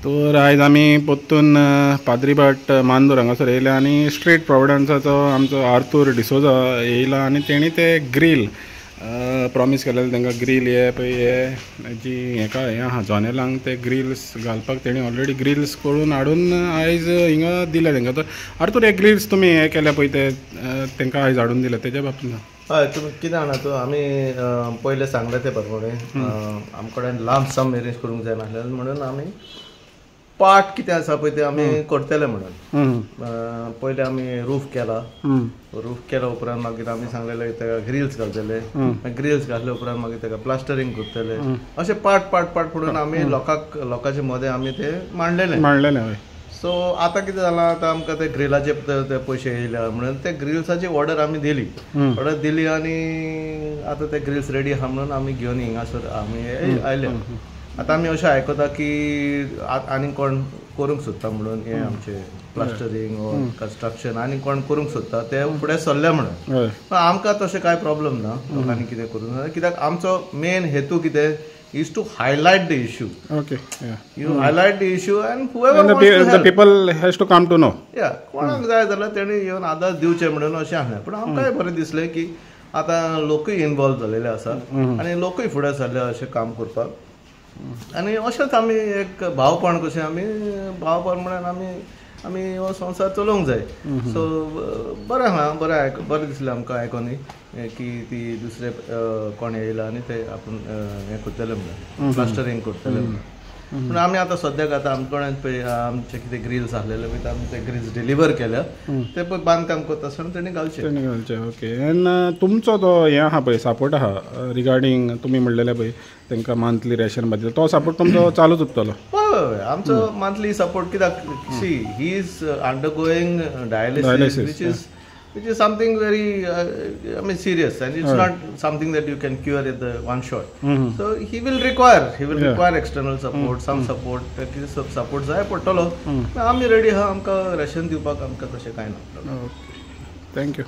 तर आयज आमी पोत्तून पाद्रीबाट मांदूर हांगासर येयल्या आनी स्ट्रीट प्रोविडन्साचो आमचो आर्थूर डिसोजा येयला आनी तेणी ते ग्रील प्रॉमीस केलेले तांकां ग्रील हे पळय हे जी हेका हें आहा जॉनेलांक ते ग्रिल्स घालपाक तेणी ऑलरेडी ग्रिल्स करून हाडून आयज हिंगा दिले तांकां. तर आर्थूर हे ग्रिल्स तुमी हे केल्या पळय ते तांकां आयज हाडून दिले तेज्या बाबतींत हय तुमी कितें जाणा तूं आमी पयले सांगले ते प्रमाणे आमचे कडेन लांब सम अरेंज करूंक जाय नासलें म्हणून आमी पार्ट कितें आसा पळय ते आमी करतले म्हणून पयले आमी रूफ केला उपरांत मागीर आमी सांगलेले ताका ग्रिल्स घालतले ग्रिल्स घातले उपरांत मागीर ताका प्लास्टरींग करतले अशें पार्ट म्हणून आमी लोकांचे मदें आमी ते मांडलेले. सो आतां कितें जालां आतां आमकां ते ग्रिलाचे ते पयशे येयल्या म्हणून ते ग्रिल्साची ऑर्डर आमी दिली आनी आतां ते ग्रिल्स रेडी आहा म्हणून आमी घेवन हिंगासर आमी आयले. आतां आमी अशें आयकता की आनी कोण करूंक सोदता म्हणून हे आमचे प्लास्टरींग ऑर कन्स्ट्रक्शन आनी कोण करूंक सोदता ते फुडें सरले म्हणून आमकां तशें कांय प्रॉब्लम ना लोकांनी कितें करूंक ना कित्याक आमचो मेन हेतू कितें is to highlight the issue. Okay, yeah. You highlight the issue and whoever and wants to help. The people has to come to know. Yeah, कोणाक जाय जाल्यार तेणी येवन आदार दिवचे म्हणून अशें आसलें. पूण आमकांय बरें दिसलें की आतां लोकूय इनवॉल्व जालेले आसा आनी लोकूय फुडें सरले अशें काम करपाक आनी अशेंच आमी एक भावपण कशें म्हणून आमी हो संवसार चलोवंक जाय. सो बरें दिसलें आमकां आयकोन की ती दुसरे कोण येयला आनी ते आपूण हें करतले म्हणून प्लास्टरींग करतले म्हणून. पूण आमी आतां सद्याक आतां आमचे कडेन पळय आमचे कितें ग्रिल्स आसलेले पळय आमी ते ग्रिल्स डिलिव्हर केल्या ते पळय बांदकाम करता आसतना तेणी घालचे. ओके. आनी तुमचो जो हें आहा पळय सपोर्ट आहा रिगार्डींग तुमी म्हणलेले पळय तांकां मंथली रेशन बद्दल तो सपोर्ट तुमचो चालूच उरतलो? हय आमचो मंथली सपोर्ट कित्याक see he is undergoing dialysis which is something very serious and it's not something that you can cure at the one shot. So he will require external support, some support support जाय पडटलो. आमी ready आहा आमकां ration दिवपाक आमकां तशें कांय ना. थँक्यू.